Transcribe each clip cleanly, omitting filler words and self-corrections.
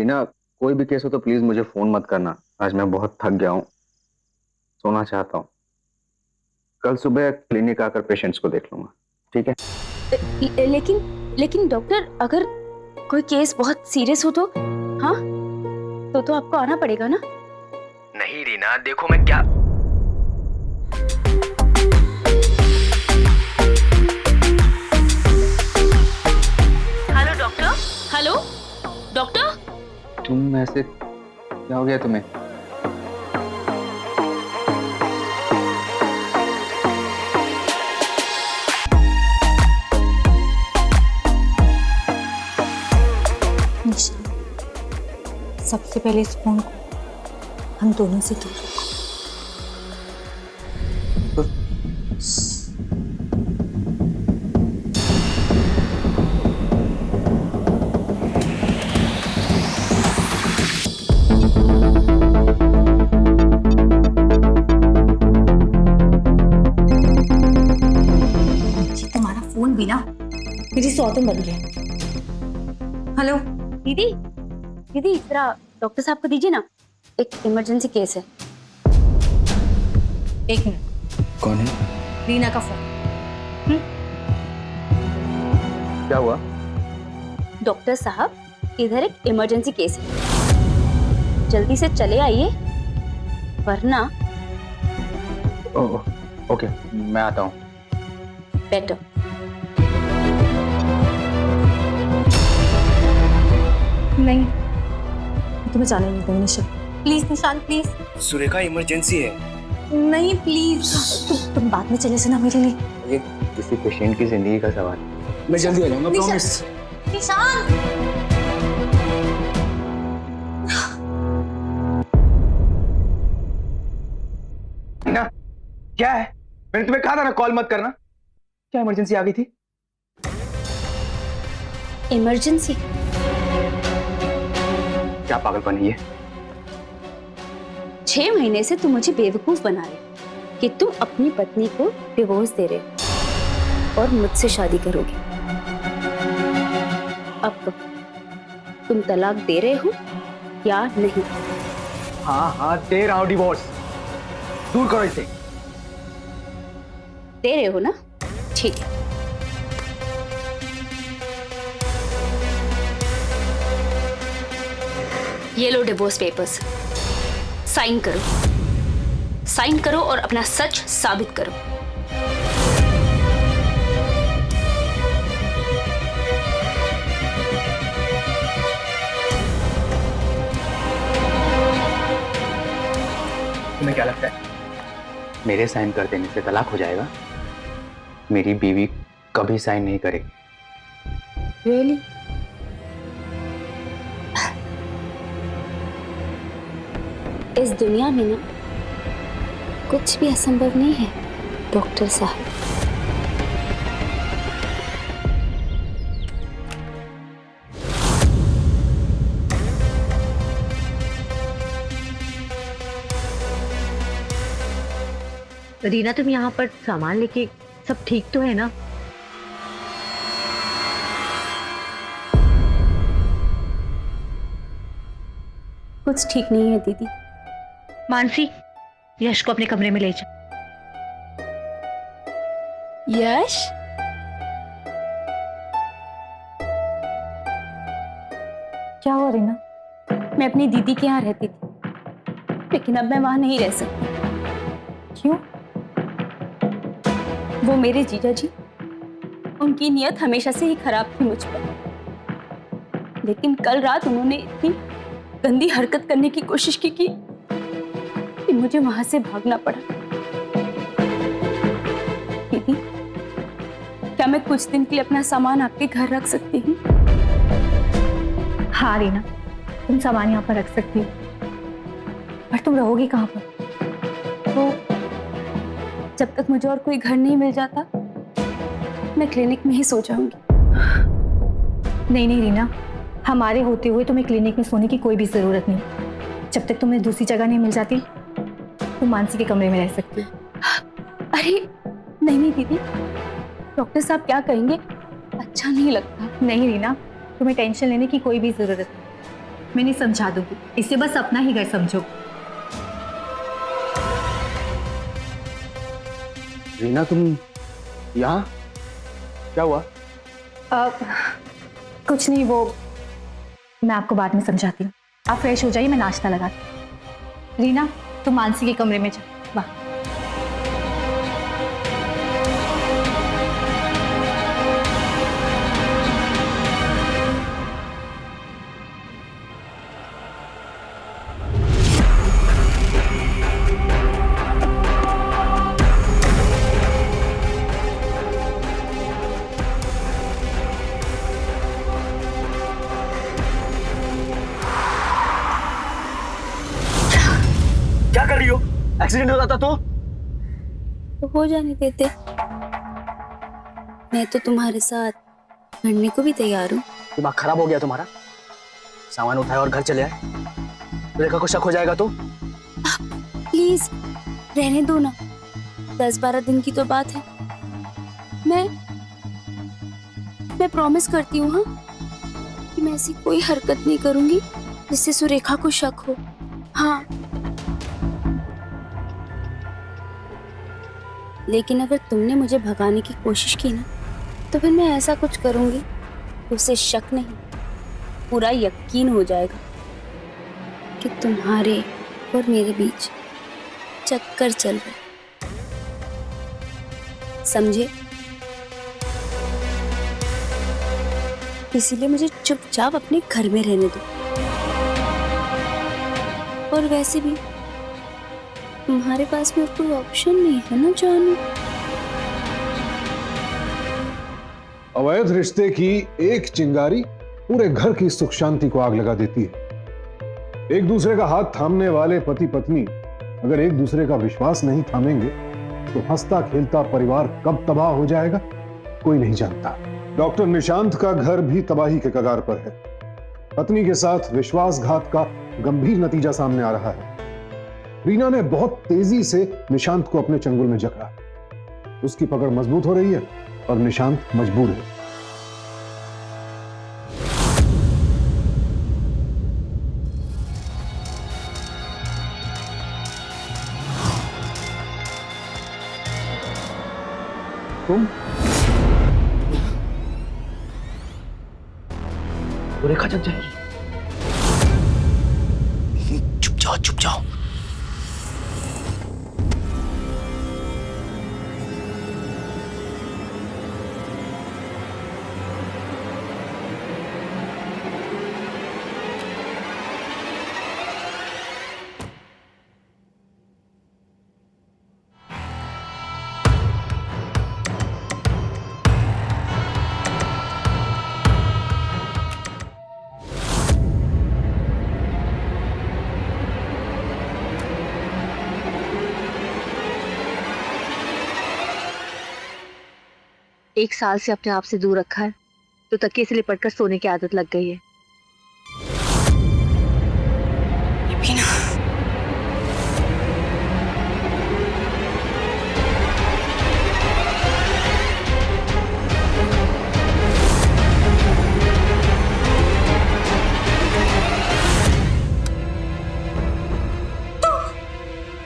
रीना, कोई भी केस हो तो प्लीज मुझे फोन मत करना। आज मैं बहुत थक गया हूँ, सोना चाहता हूँ। कल सुबह क्लिनिक आकर पेशेंट्स को देख लूंगा, ठीक है? लेकिन लेकिन डॉक्टर, अगर कोई केस बहुत सीरियस हो तो? हाँ, तो आपको आना पड़ेगा ना। नहीं रीना, देखो मैं क्या। Hello doctor. Hello doctor. तुम ऐसे, क्या हो गया तुम्हें? निशा, सबसे पहले इस फोन को हम दोनों से दूर रखो। तुम्हारा फोन भी ना मेरी सौतन बन गया। हेलो दीदी, दीदी जरा डॉक्टर साहब को दीजिए ना, एक इमरजेंसी केस है। एक मिनट। कौन है? रीना का फोन। क्या हुआ? डॉक्टर साहब, इधर एक इमरजेंसी केस है, जल्दी से चले आइए वरना। ओके, मैं आता हूँ। बेटर। नहीं, तुम्हें जाने नहीं दूंगी निशा। प्लीज निशान, प्लीज। सुरेखा, इमरजेंसी है। नहीं प्लीज, तुम बाद में चले जाना मेरे लिए। ये किसी पेशेंट की जिंदगी का सवाल है। मैं जल्दी आ जाऊंगा, प्रॉमिस। निशान, ना, क्या है? मैंने तुम्हें कहा था ना कॉल मत करना। क्या इमरजेंसी आ गई थी? इमरजेंसी? क्या पागलपन है ये? 6 महीने से तुम मुझे बेवकूफ बना रहे कि तुम अपनी पत्नी को डिवोर्स दे रहे और मुझसे शादी करोगे। अब तुम तलाक दे रहे हो या नहीं? हाँ, दे रहा हूं डिवोर्स। दूर करो इसे। दे रहे हो ना? ठीक है। ये लो डिवोर्स पेपर्स, साइन करो। साइन करो और अपना सच साबित करो। तुम्हें क्या लगता है मेरे साइन कर देने से तलाक हो जाएगा? मेरी बीवी कभी साइन नहीं करेगी। रियली? इस दुनिया में ना कुछ भी असंभव नहीं है डॉक्टर साहब। रीना, तुम यहाँ पर सामान लेके, सब ठीक तो है ना? कुछ ठीक नहीं है दीदी। मानसी, यश को अपने कमरे में ले जा। यश? क्या हुआ रीना? मैं अपनी दीदी के यहाँ रहती थी, लेकिन अब मैं वहां नहीं रह सकती। क्यों? वो मेरे जीजा जी, उनकी नीयत हमेशा से ही खराब थी मुझ पर, लेकिन कल रात उन्होंने इतनी गंदी हरकत करने की कोशिश की कि मुझे वहां से भागना पड़ा। दीदी, क्या मैं कुछ दिन के लिए अपना सामान आपके घर रख सकती हूँ? हाँ रीना, तुम सामान यहाँ पर रख सकती हो, पर तुम रहोगी कहाँ पर? तो जब तक मुझे और कोई घर नहीं मिल जाता, मैं क्लिनिक में ही सो जाऊंगी। नहीं नहीं रीना, हमारे होते हुए तुम्हें क्लिनिक में सोने की कोई भी जरूरत नहीं। जब तक तुम्हें दूसरी जगह नहीं मिल जाती, तुम मानसी के कमरे में रह सकती हो। अरे नहीं नहीं दीदी, डॉक्टर साहब क्या कहेंगे, अच्छा नहीं लगता। नहीं रीना, तुम्हें टेंशन लेने की कोई भी जरूरत नहीं। मैं नहीं समझा दूंगी, इसे बस अपना ही घर समझो। रीना तुम यहाँ क्या हुआ? कुछ नहीं, वो मैं आपको बाद में समझाती हूँ। आप फ्रेश हो जाइए, मैं नाश्ता लगाती हूँ। रीना तुम मानसी के कमरे में जा। वाह, क्या कर रही हो? एक्सीडेंट हो जाता तो हो जाने देते, मैं तो तुम्हारे साथ लड़ने को भी तैयार हूँ। दिमाग खराब हो गया तुम्हारा? सामान उठाए और घर चले आए। रेखा को शक हो जाएगा तो? प्लीज रहने दो ना, 10-12 दिन की तो बात है। मैं प्रॉमिस करती हूँ हाँ कि मैं ऐसी कोई हरकत नहीं करूंगी जिससे सुरेखा को शक हो। हाँ, लेकिन अगर तुमने मुझे भगाने की कोशिश की ना, तो फिर मैं ऐसा कुछ करूंगी तो उसे शक नहीं, पूरा यकीन हो जाएगा कि तुम्हारे और मेरे बीच चक्कर चल रहा है। समझे? इसीलिए मुझे चुपचाप अपने घर में रहने दो। और वैसे भी तुम्हारे पास में कोई ऑप्शन नहीं है ना जानू। अवैध रिश्ते की एक चिंगारी पूरे घर की सुख शांति को आग लगा देती है। एक दूसरे का हाथ थामने वाले पति पत्नी अगर एक दूसरे का विश्वास नहीं थामेंगे तो हंसता खेलता परिवार कब तबाह हो जाएगा कोई नहीं जानता। डॉक्टर निशांत का घर भी तबाही के कगार पर है। पत्नी के साथ विश्वासघात का गंभीर नतीजा सामने आ रहा है। रीना ने बहुत तेजी से निशांत को अपने चंगुल में जकड़ा। उसकी पकड़ मजबूत हो रही है और निशांत मजबूर है। तुम तो रेखा जग जाएगी। चुप जाओ, चुप जाओ। एक साल से अपने आप से दूर रखा है तो तकिए से लिपटकर सोने की आदत लग गई है।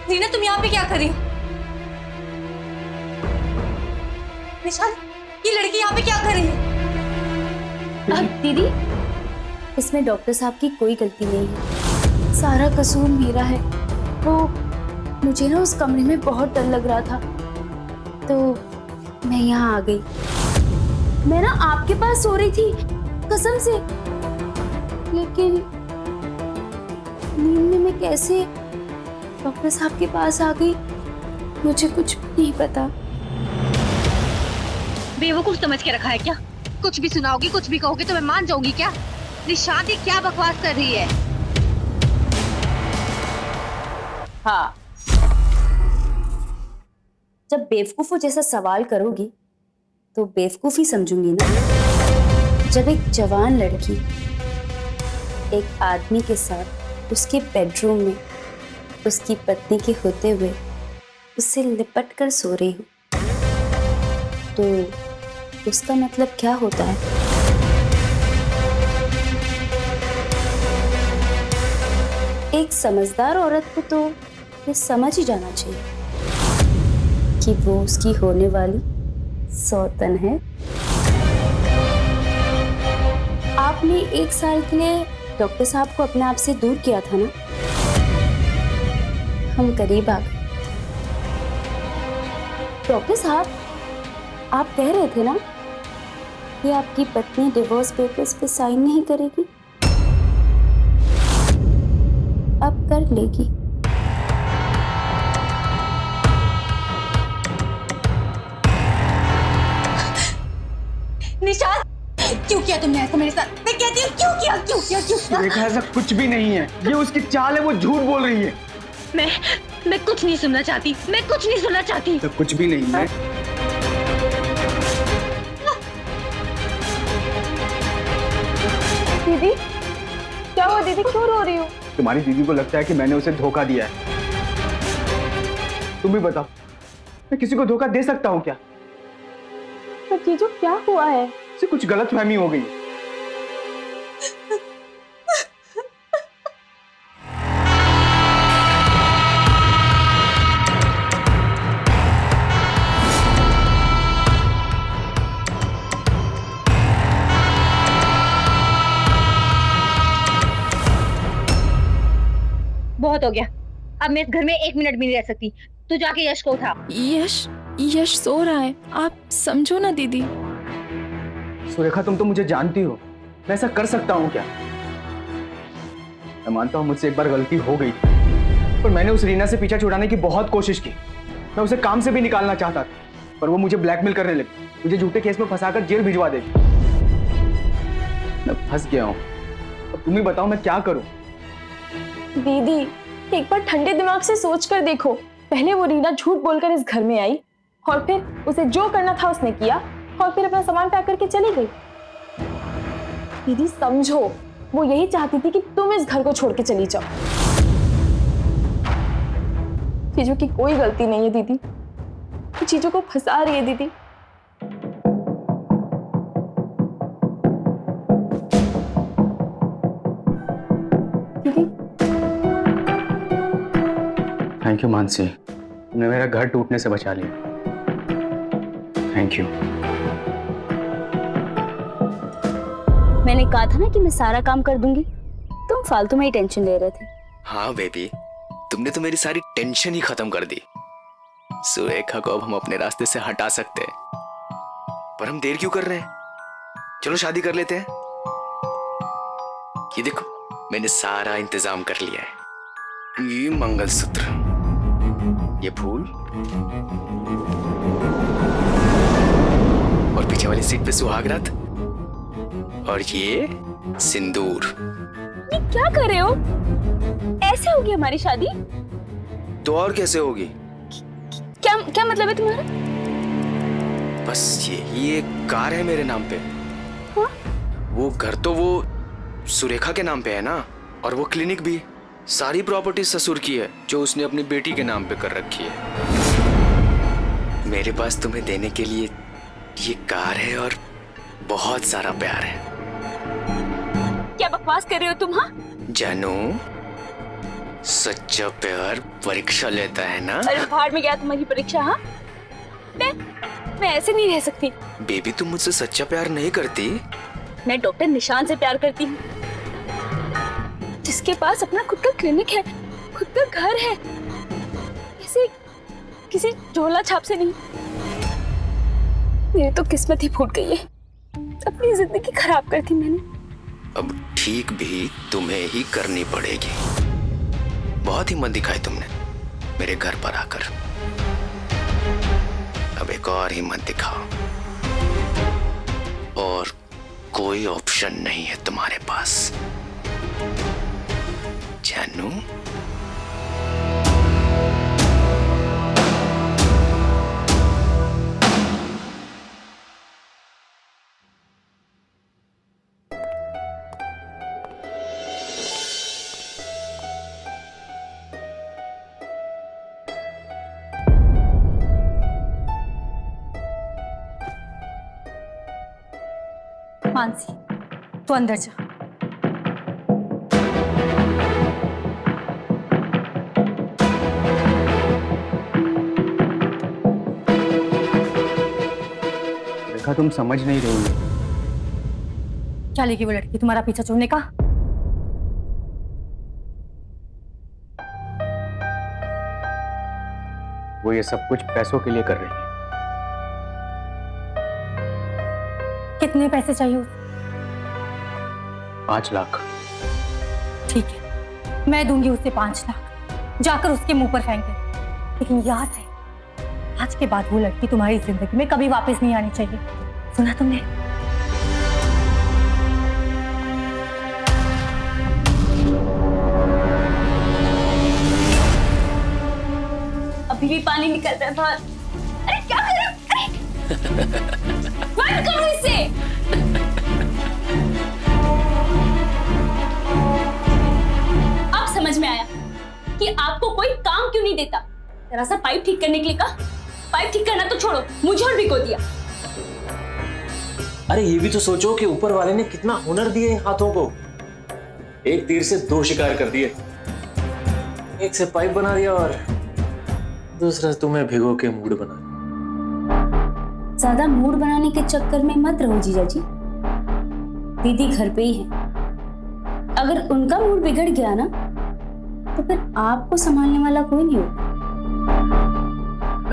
रीना तुम यहाँ पे क्या कर रही हो? निशांत, ये लड़की यहाँ पे क्या कर रही है? दीदी, इसमें डॉक्टर साहब की कोई गलती नहीं है, सारा कसूर मेरा है। वो मुझे ना उस कमरे में बहुत डर लग रहा था तो मैं यहाँ आ गई। मैं ना आपके पास सो रही थी कसम से, लेकिन नींद में मैं कैसे डॉक्टर साहब के पास आ गई मुझे कुछ नहीं पता। बेवकूफ समझ के रखा है क्या? कुछ भी सुनाओगी, कुछ भी कहोगे तो मैं मान जाऊंगी क्या? निशांत, ये क्या बकवास कर रही है? हाँ, जब बेवकूफों जैसा सवाल करोगी तो बेवकूफी समझूंगी ना। जब एक जवान लड़की एक आदमी के साथ उसके बेडरूम में उसकी पत्नी के होते हुए उससे लिपट कर सो रही हूँ तो उसका मतलब क्या होता है? एक समझदार औरत को तो ये समझ ही जाना चाहिए कि वो उसकी होने वाली सौतन है। आपने 1 साल के लिए डॉक्टर साहब को अपने आप से दूर किया था ना, हम करीब आ गए। डॉक्टर साहब, आप कह रहे थे ना कि आपकी पत्नी डिवोर्स पेपर्स पे साइन नहीं करेगी, अब कर लेगी। निशांत, क्यों किया तुमने ऐसा मेरे साथ? मैं कहती हूँ क्यों किया, क्यों किया, क्यों किया? देखा, ऐसा कुछ भी नहीं है, ये उसकी चाल है, वो झूठ बोल रही है। मैं कुछ नहीं सुनना चाहती, मैं कुछ नहीं सुनना चाहती। तो कुछ भी नहीं है। दीदी, क्या हुआ दीदी, क्यों रो रही हो? तुम्हारी दीदी को लगता है कि मैंने उसे धोखा दिया है। तुम भी बताओ, मैं किसी को धोखा दे सकता हूँ क्या? पर जीजू, क्या हुआ है? उसे कुछ गलतफहमी हो गई है। बहुत हो गया, अब मैं इस घर में 1 मिनट भी नहीं रह सकती। तू जाके यश को उठा। यश सो रहा है, आप समझो ना दीदी। सुरेखा, तुम तो मुझे जानती हो, मैं ऐसा कर सकता हूँ क्या? मैं मानता हूँ मुझसे एक बार गलती हो गई, पर मैंने उस रीना से पीछा छुड़ाने की बहुत कोशिश की। मैं उसे काम से भी निकालना चाहता था, पर वो मुझे ब्लैकमेल करने लगी, मुझे झूठे केस में फंसाकर जेल भिजवा देगी। मैं फंस गया हूँ, अब तुम ही बताओ मैं क्या करूँ? दीदी, एक बार ठंडे दिमाग से सोच कर देखो। पहले वो रीना झूठ बोलकर इस घर में आई और फिर उसे जो करना था उसने किया और फिर अपना सामान पैक करके चली गई। दीदी समझो, वो यही चाहती थी कि तुम इस घर को छोड़ के चली जाओ। चीजों की कोई गलती नहीं है दीदी, चीजों को फंसा रही है दीदी। थैंक यू मानसी, तुमने मेरा घर टूटने से बचा लिया। Thank you. मैंने कहा था ना कि मैं सारा काम कर दूंगी, तुम फालतू में ही टेंशन ले रहे थे। हाँ बेबी, तुमने तो मेरी सारी टेंशन ही खत्म कर दी। सुरेखा को अब हम अपने रास्ते से हटा सकते हैं, पर हम देर क्यों कर रहे हैं? चलो शादी कर लेते हैं। ये देखो, मैंने सारा इंतजाम कर लिया है। ये मंगलसूत्र, ये फूल, और पीछे वाली सीट पे सुहागरात, और ये सिंदूर। ये क्या कर रहे हो? ऐसे होगी हमारी शादी? तो और कैसे होगी? क्या मतलब है तुम्हारा? बस ये कार है मेरे नाम पे। हाँ? वो घर तो वो सुरेखा के नाम पे है ना, और वो क्लिनिक भी। सारी प्रॉपर्टी ससुर की है जो उसने अपनी बेटी के नाम पे कर रखी है। मेरे पास तुम्हें देने के लिए ये कार है और बहुत सारा प्यार है। क्या बकवास कर रहे हो तुम? हाँ जानू, सच्चा प्यार परीक्षा लेता है ना। अरे बाहर में गया तुम्हारी परीक्षा। हाँ, मैं ऐसे नहीं रह सकती। बेबी, तुम मुझसे सच्चा प्यार नहीं करती? मैं डॉक्टर निशान से प्यार करती हूँ, जिसके पास अपना खुद का क्लिनिक है, खुद का घर है, किसी झोला छाप से नहीं। मेरी तो किस्मत ही फूट गई है, अपनी जिंदगी खराब कर दी मैंने। अब ठीक भी तुम्हें ही करनी पड़ेगी। बहुत हिम्मत दिखाई तुमने मेरे घर पर आकर, अब एक और हिम्मत दिखाओ। और कोई ऑप्शन नहीं है तुम्हारे पास, जानू। मानसी, तू अंदर जा। सुरेखा, तुम समझ नहीं रही हो। क्या लेगी वो लड़की तुम्हारा पीछा छोड़ने का? वो ये सब कुछ पैसों के लिए कर रही है। कितने पैसे चाहिए उसे? 5 लाख। ठीक है, मैं दूंगी उसे 5 लाख, जाकर उसके मुंह पर फेंक दे। लेकिन याद है, आज के बाद वो लड़की तुम्हारी जिंदगी में कभी वापस नहीं आनी चाहिए। सुना तुमने? अभी भी पानी निकल रहा है बाहर। अरे क्या कर रहे हो? बंद करो इसे। अब समझ में आया कि आपको कोई काम क्यों नहीं देता। जरा सा पाइप ठीक करने के लिए कहा, पाइप ठीक करना तो छोड़ो, मुझे और भिगो दिया। अरे ये भी तो सोचो कि ऊपर वाले ने कितना हुनर दिए इन हाथों को। एक तीर से 2 शिकार कर दिए। एक से पाइप बना दिया और दूसरा तुम्हें भिगो के मूड बना दिया। ज्यादा मूड बनाने के चक्कर में मत रहो जीजा जी। दीदी घर पे ही है। अगर उनका मूड बिगड़ गया ना, तो फिर आपको संभालने वाला कोई नहीं होगा।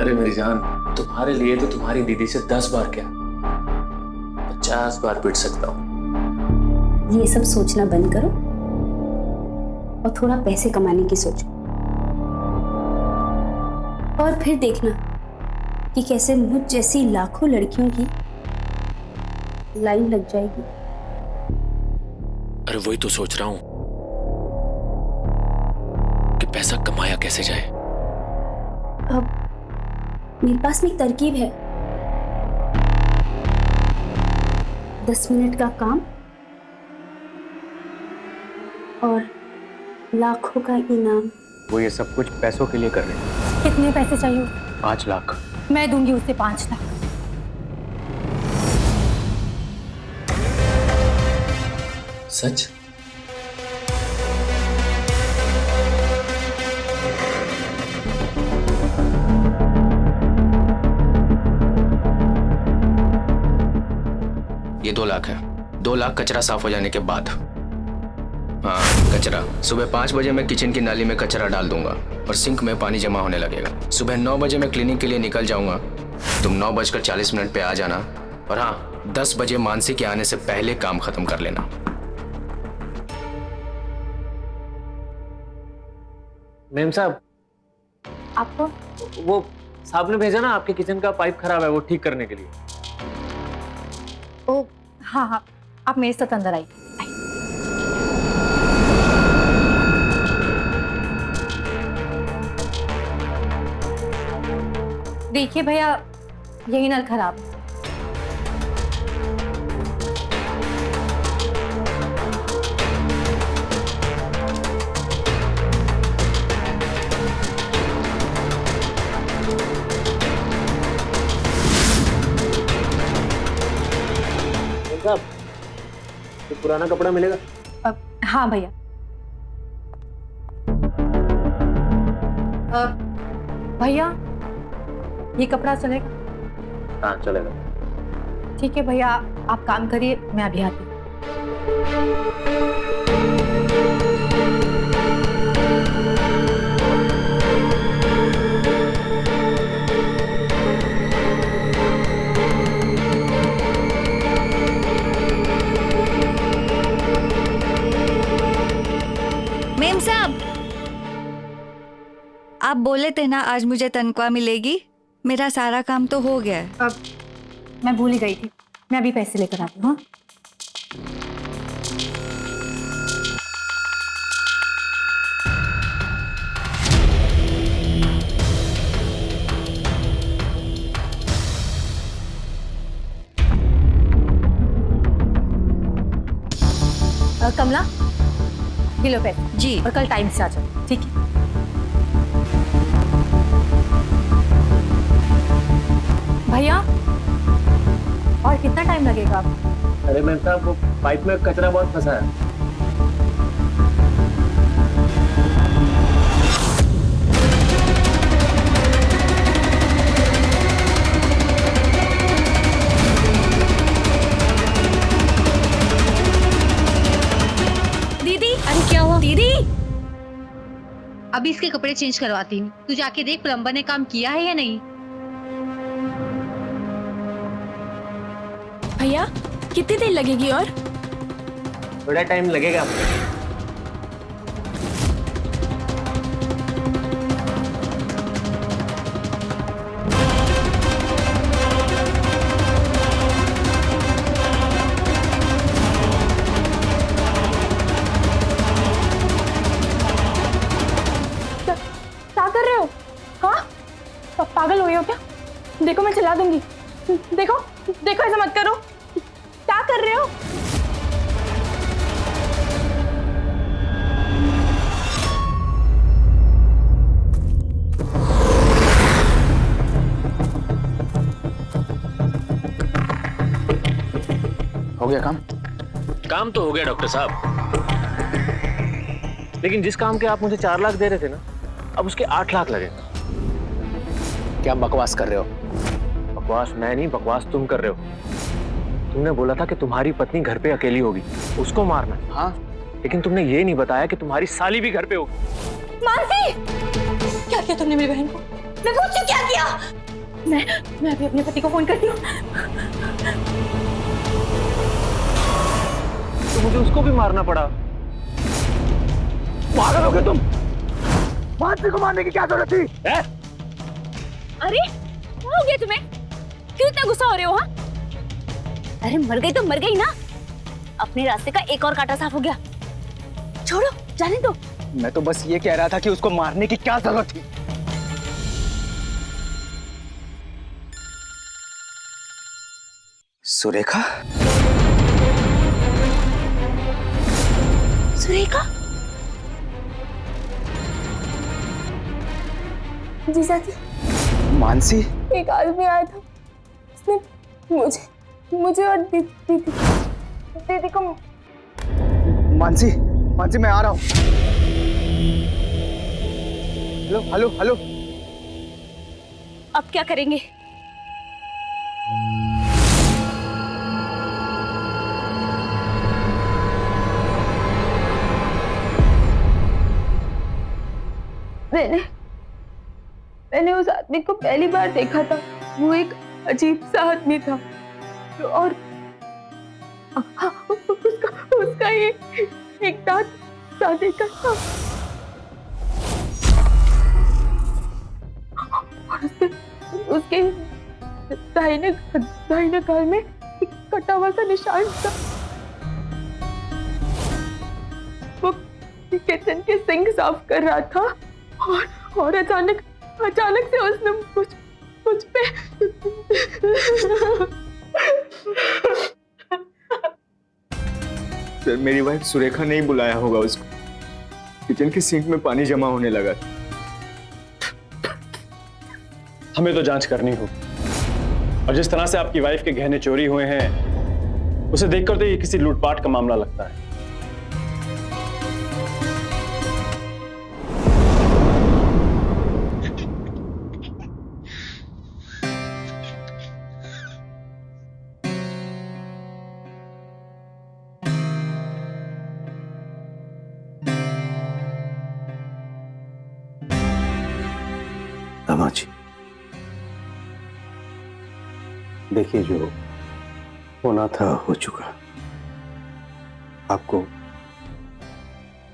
अरे मेरी जान, तुम्हारे लिए तो तुम्हारी दीदी से 10 बार क्या 50 बार पिट सकता हूँ। ये सब सोचना बंद करो और थोड़ा पैसे कमाने की सोचो। और फिर देखना कि कैसे मुझ जैसी लाखों लड़कियों की लाइन लग जाएगी। अरे वही तो सोच रहा हूं कि पैसा कमाया कैसे जाए। अब मेरे पास में एक तरकीब है। 10 मिनट का काम और लाखों का इनाम। वो ये सब कुछ पैसों के लिए कर रही है। कितने पैसे चाहिए? 5 लाख। मैं दूंगी उसे 5 लाख। सच? ये 2 लाख है। 2 लाख कचरा साफ हो जाने के बाद। हाँ, कचरा। सुबह 5 बजे मैं किचन की नाली में कचरा डाल दूंगा और सिंक में पानी जमा होने लगेगा। सुबह 9 बजे मैं क्लीनिंग के लिए निकल जाऊंगा। तुम 9:40 पे आ जाना। और हाँ, 10 बजे मानसी के आने से पहले काम खत्म कर लेना। मेम साहब, आपको वो साहब ने भेजा ना, आपके किचन का पाइप खराब है, वो ठीक करने के लिए। ओ हाँ हाँ, आप मेरे साथ अंदर आइए। देखिए भैया, यही नल खराब है। साहब, तो पुराना कपड़ा मिलेगा? हाँ भैया। भैया, ये कपड़ा चलेगा? हाँ चलेगा। ठीक है भैया, आप काम करिए, मैं अभी आती हूँ। मेम साहब, आप बोले थे ना आज मुझे तनख्वाह मिलेगी। मेरा सारा काम तो हो गया है। अब मैं भूल ही गई थी, मैं अभी पैसे लेकर आती हूँ। कमला, ये लो पैसे जी। और कल टाइम से आ जाओ, ठीक है? भैया, और कितना टाइम लगेगा आपको? अरे मैम साहब, वो पाइप में कचरा बहुत फंसा है। अभी इसके कपड़े चेंज करवाती हूँ। तू जाके देख प्लम्बर ने काम किया है या नहीं। भैया कितनी देर लगेगी और? थोड़ा टाइम लगेगा। क्या कर रहे हो? हाँ, पागल हो गए हो क्या? देखो मैं चला दूंगी। देखो देखो, ऐसा मत करो। क्या कर रहे हो? हो गया काम? काम तो हो गया डॉक्टर साहब, लेकिन जिस काम के आप मुझे 4 लाख दे रहे थे ना, अब उसके 8 लाख लगेगा। क्या बकवास कर रहे हो? बकवास मैं नहीं, बकवास तुम कर रहे हो। तुमने बोला था कि तुम्हारी पत्नी घर पे अकेली होगी, उसको मारना। हाँ, लेकिन तुमने ये नहीं बताया कि तुम्हारी साली भी घर पे होगी। मानसी, क्या किया तुमने मेरी बहन को? मैं पूछती हूँ क्या किया? मैं अभी अपने पति को फोन करती हूँ। तो मुझे उसको भी मारना पड़ा। पागल हो गए तुम? मानसी को मारने की क्या जरूरत थी? अरे क्या हो गया तुम्हें? क्यों इतना गुस्सा हो रहे हो? हाँ, अरे मर गई तो मर गई ना। अपने रास्ते का एक और कांटा साफ हो गया। छोड़ो, जाने दो। मैं तो बस ये कह रहा था कि उसको मारने की क्या जरूरत थी। सुरेखा? सुरेखा? जीजा जी, मानसी? एक आदमी आया था, उसने मुझे और दीदी को। मानसी, मानसी मैं आ रहा हूँ। Hello hello hello. अब क्या करेंगे? मैंने उस आदमी को पहली बार देखा था। वो एक अजीब सा आदमी था और उसका एक दांत सादे का था और उसके दाहिने गाल में एक कटा हुआ सा निशान था। वो किचन के सिंक साफ कर रहा था और अचानक से उसने मुझ पे सर, मेरी वाइफ सुरेखा ने ही बुलाया होगा उसको। किचन के सिंक में पानी जमा होने लगा। हमें तो जांच करनी होगी, और जिस तरह से आपकी वाइफ के गहने चोरी हुए हैं, उसे देखकर तो ये किसी लूटपाट का मामला लगता है। जी, देखिए, जो होना था हो चुका। आपको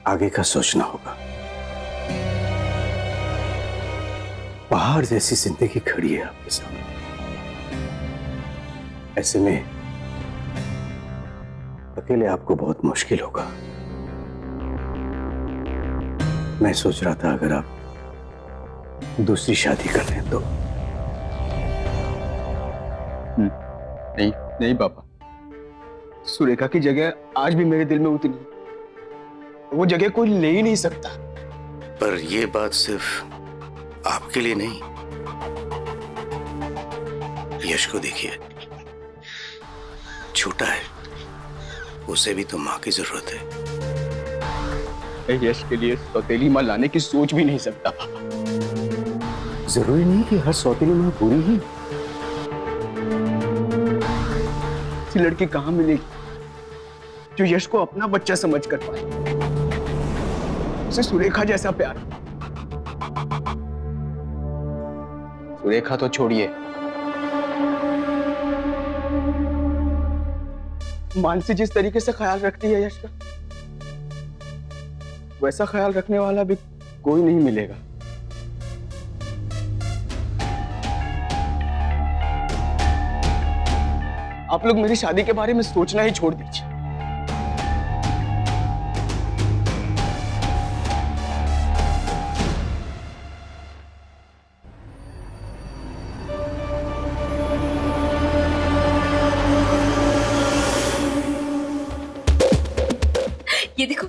आगे का सोचना होगा। पहाड़ जैसी जिंदगी खड़ी है आपके सामने। ऐसे में अकेले आपको बहुत मुश्किल होगा। मैं सोच रहा था अगर आप दूसरी शादी कर लें तो। नहीं पापा, सुरेखा की जगह आज भी मेरे दिल में उतनी है। वो जगह कोई ले ही नहीं सकता। पर ये बात सिर्फ आपके लिए नहीं, यश को देखिए, छोटा है, उसे भी तो माँ की जरूरत है। यश के लिए सौतेली माँ लाने की सोच भी नहीं सकता पापा। जरूरी नहीं कि हर सौतेली माँ बुरी ही। ऐसी लड़की कहां मिलेगी जो यश को अपना बच्चा समझ कर पाए, उसे सुरेखा जैसा प्यार, सुरेखा तो छोड़िए, मानसी जिस तरीके से ख्याल रखती है यश का, वैसा ख्याल रखने वाला भी कोई नहीं मिलेगा। आप लोग मेरी शादी के बारे में सोचना ही छोड़ दीजिए। ये देखो,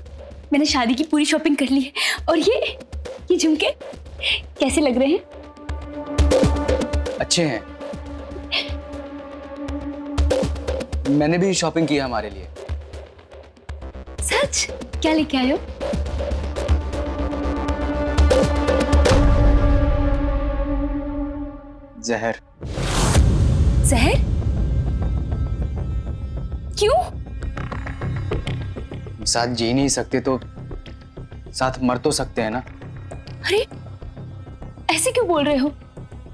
मैंने शादी की पूरी शॉपिंग कर ली है। और ये झुमके कैसे लग रहे हैं? अच्छे हैं। मैंने भी शॉपिंग की है हमारे लिए। सच? क्या लेके आए हो? जहर। जहर? क्यों? साथ जी नहीं सकते तो साथ मर तो सकते हैं ना। अरे ऐसे क्यों बोल रहे हो?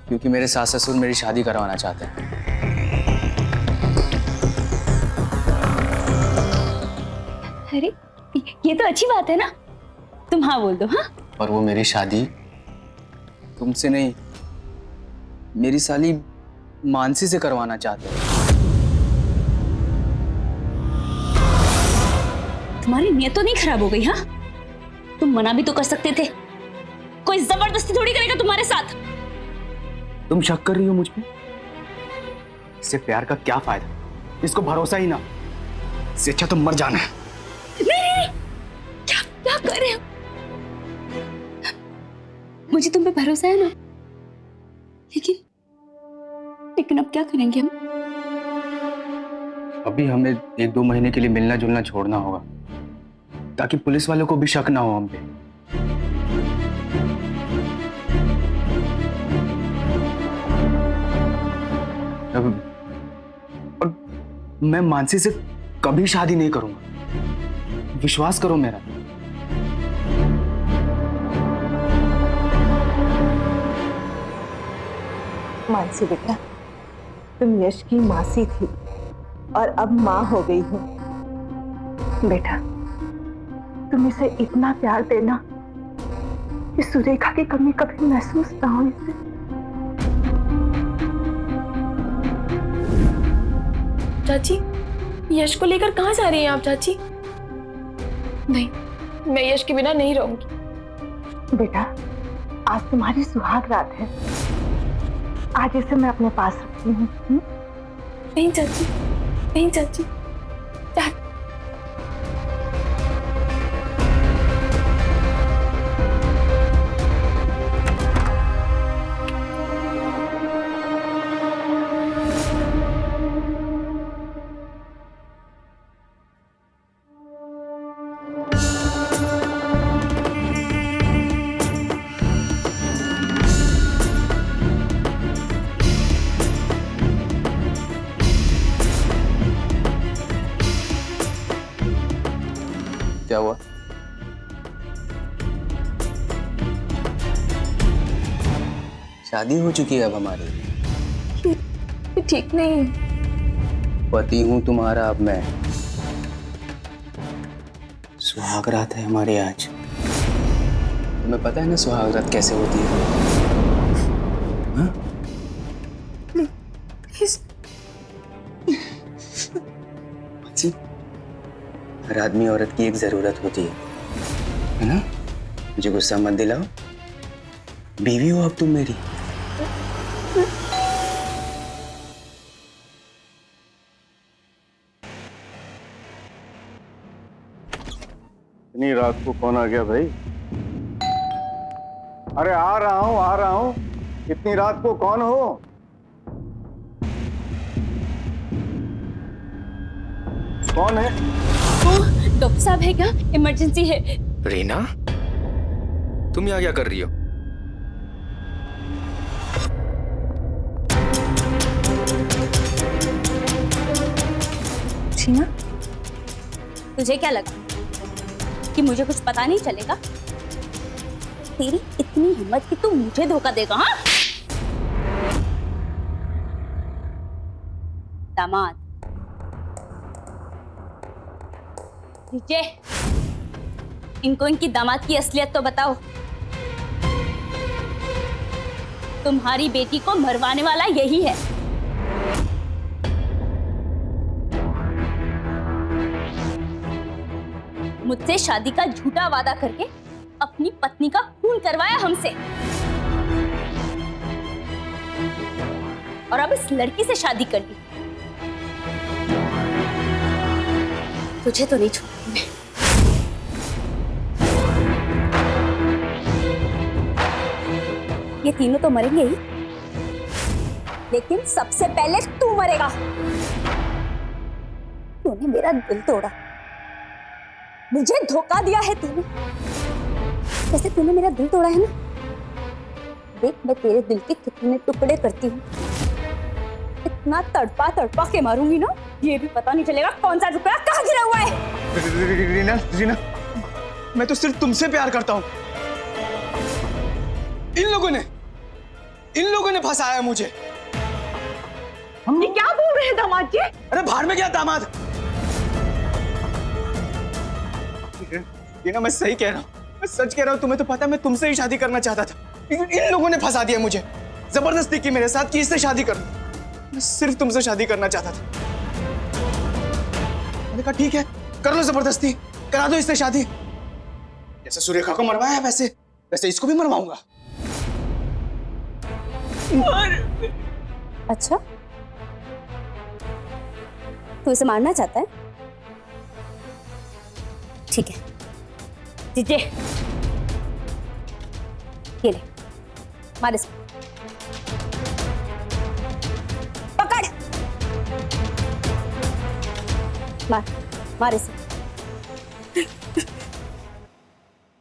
क्योंकि मेरे सास ससुर मेरी शादी करवाना चाहते हैं। अरे ये तो अच्छी बात है ना, तुम हाँ बोल दो। हाँ, और वो मेरी शादी तुमसे नहीं, मेरी साली मानसी से करवाना चाहते हैं। तुम्हारी नीयत तो नहीं खराब हो गई? हाँ, तुम मना भी तो कर सकते थे। कोई जबरदस्ती थोड़ी करेगा तुम्हारे साथ। तुम शक कर रही हो मुझ पे? इससे प्यार का क्या फायदा? इसको भरोसा ही ना, इससे अच्छा तो मर जाना है। नहीं, क्या क्या कर रहे हो? मुझे तुम पे भरोसा है ना, लेकिन अब क्या करेंगे हम? अभी हमें 1-2 महीने के लिए मिलना जुलना छोड़ना होगा, ताकि पुलिस वालों को भी शक ना हो हम पे। और मैं मानसी से कभी शादी नहीं करूंगा, विश्वास करो मेरा। मानसी बेटा, तुम यश की मासी थी और अब माँ हो गई हो। बेटा, तुम इसे इतना प्यार देना कि सुरेखा की कमी कभी महसूस ना हो इसे। चाची, यश को लेकर कहाँ जा रही हैं आप चाची? नहीं, मैं यश के बिना नहीं रहूंगी। बेटा, आज तुम्हारी सुहाग रात है, आज इसे मैं अपने पास रखती हूँ। नहीं चाची, नहीं चाची, क्या हुआ? शादी हो चुकी है अब हमारी। ठीक नहीं है। पति हूं तुम्हारा अब मैं। सुहाग रात है हमारे आज। तुम्हें पता है ना सुहाग रात कैसे होती है? हाँ? हर आदमी औरत की एक जरूरत होती है ना? मुझे गुस्सा मत दिलाओ, बीवी हो अब तुम मेरी। इतनी रात को कौन आ गया भाई? अरे आ रहा हूं। इतनी रात को कौन हो? कौन है? डॉक्टर साहब है क्या? इमरजेंसी है। रीना, तुम यहाँ क्या कर रही हो? शीना, तुझे क्या लगा कि मुझे कुछ पता नहीं चलेगा? तेरी इतनी हिम्मत कि तू मुझे धोखा देगा? हाँ, दामाद। विजय, इनको इनकी दामाद की असलियत तो बताओ। तुम्हारी बेटी को मरवाने वाला यही है। मुझसे शादी का झूठा वादा करके अपनी पत्नी का खून करवाया हमसे, और अब इस लड़की से शादी कर ली। तुझे तो नहीं छोड़ूंगी मैं। ये तीनों तो मरेंगे ही, लेकिन सबसे पहले तू मरेगा। तूने मेरा दिल तोड़ा, मुझे धोखा दिया है तूने। जैसे तूने मेरा दिल तोड़ा है ना, देख मैं तेरे दिल के कितने टुकड़े करती हूँ। इतना तड़पा तड़पा के मारूंगी ना, ये भी पता नहीं चलेगा कौन सा टुकड़ा कहाँ गिरा हुआ है। रीना, रीना, मैं तो सिर्फ तुमसे प्यार करता हूँ। इन लोगों ने फंसाया मुझे। ये क्या बोल रहे हैं दामाद जी? अरे बाहर में क्या दामाद? रीना, मैं सही कह रहा हूँ, मैं सच कह रहा हूँ। तुम्हें तो पता है मैं तुमसे ही शादी करना चाहता था, लेकिन इन लोगों ने फंसा दिया मुझे। जबरदस्ती की मेरे साथ कि इससे शादी कर। मैं सिर्फ तुमसे शादी करना चाहता था। मैंने कहा ठीक है, कर लो जबरदस्ती, करा दो इससे शादी। जैसे सुरेखा को मरवाया वैसे इसको भी मरवाऊंगा। अच्छा, तू इसे मारना चाहता है? ठीक है जीजे, ये ले, मार इसको। पकड़, मार इसे,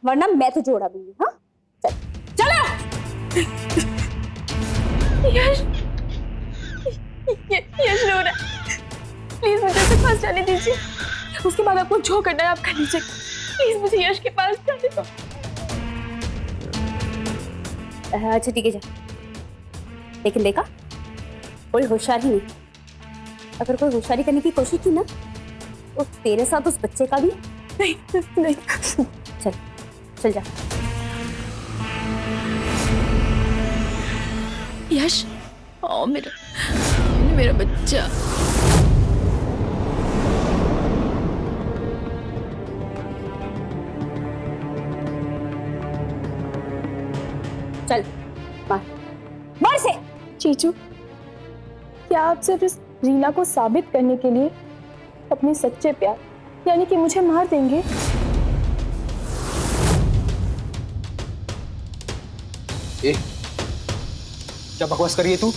वरना मैं तुझे उड़ा दूंगी। हाँ चल, चलो। यश रो रहा है, प्लीज मुझे उसे पास जाने दीजिए। उसके बाद आपको जो करना है आप कर लीजिए। प्लीज मुझे यश के पास जाने दो। अच्छा ठीक है जा, लेकिन देखा कोई होशियार ही नहीं। अगर कोई होशियारी करने की कोशिश की ना, तो तेरे साथ उस बच्चे का भी नहीं। चल चल जा। यश, ओ मेरा बच्चा। चल मार से। चीचू, क्या आप सिर्फ इस रीना को साबित करने के लिए अपने सच्चे प्यार यानी कि मुझे मार देंगे? ए, क्या बकवास कर रही है तू?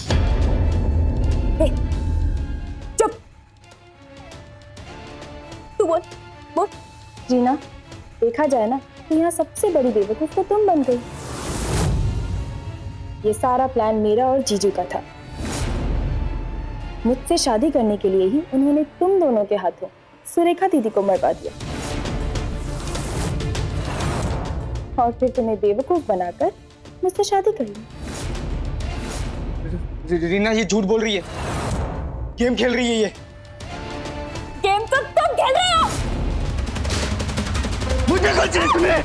चुप, तू बोल। रीना, देखा जाए ना तो यहाँ सबसे बड़ी बेवकूफ तो तुम बन गई। ये सारा प्लान मेरा और जीजू का था। मुझसे शादी करने के लिए ही उन्होंने तुम दोनों के हाथों सुरेखा दीदी को मरवा दिया, और फिर तुम्हें बेवकूफ बनाकर मुझसे शादी कर ली। रीना, ये झूठ बोल रही है, गेम खेल रही है। ये गेम तो तुम खेल रहे हो। मुझे कुछ नहीं सुने।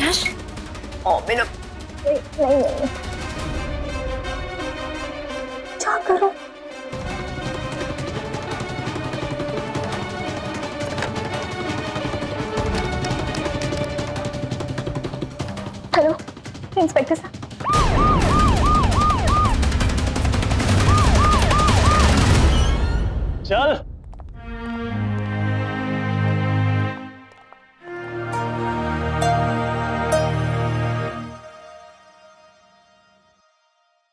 यश, ओ मेरा नहीं। क्या करो? हेलो इंस्पेक्टर साहब। चल,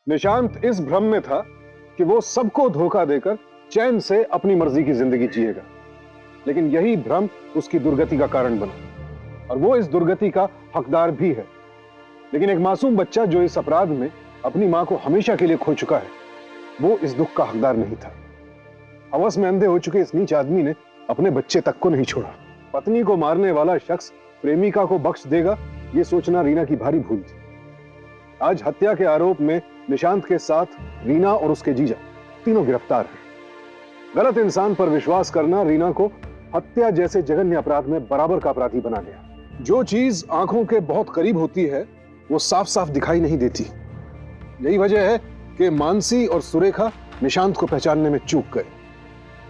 निशांत इस भ्रम में था कि वो सबको धोखा देकर चैन से अपनी मर्जी की जिंदगी जिएगा, लेकिन यही भ्रम उसकी दुर्गति का कारण बना, और वो इस दुर्गति का हकदार भी है। लेकिन एक मासूम बच्चा जो इस अपराध में अपनी मां को हमेशा के लिए खो चुका है, वो इस दुख का हकदार नहीं था। हवस में अंधे हो चुके इस नीच आदमी ने अपने बच्चे तक को नहीं छोड़ा। पत्नी को मारने वाला शख्स प्रेमिका को बख्श देगा, ये सोचना रीना की भारी भूल थी। आज हत्या के आरोप में निशांत के साथ रीना और उसके जीजा तीनों गिरफ्तार हैं। गलत इंसान पर विश्वास करना रीना को हत्या जैसे जघन्य अपराध में बराबर का अपराधी बना गया। जो चीज आंखों के बहुत करीब होती है वो साफ साफ दिखाई नहीं देती। यही वजह है कि मानसी और सुरेखा निशांत को पहचानने में चूक गए।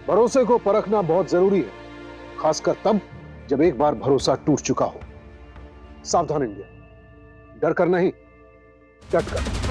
भरोसे को परखना बहुत जरूरी है, खासकर तब जब एक बार भरोसा टूट चुका हो। सावधान इंडिया, डर कर नहीं, डट कर।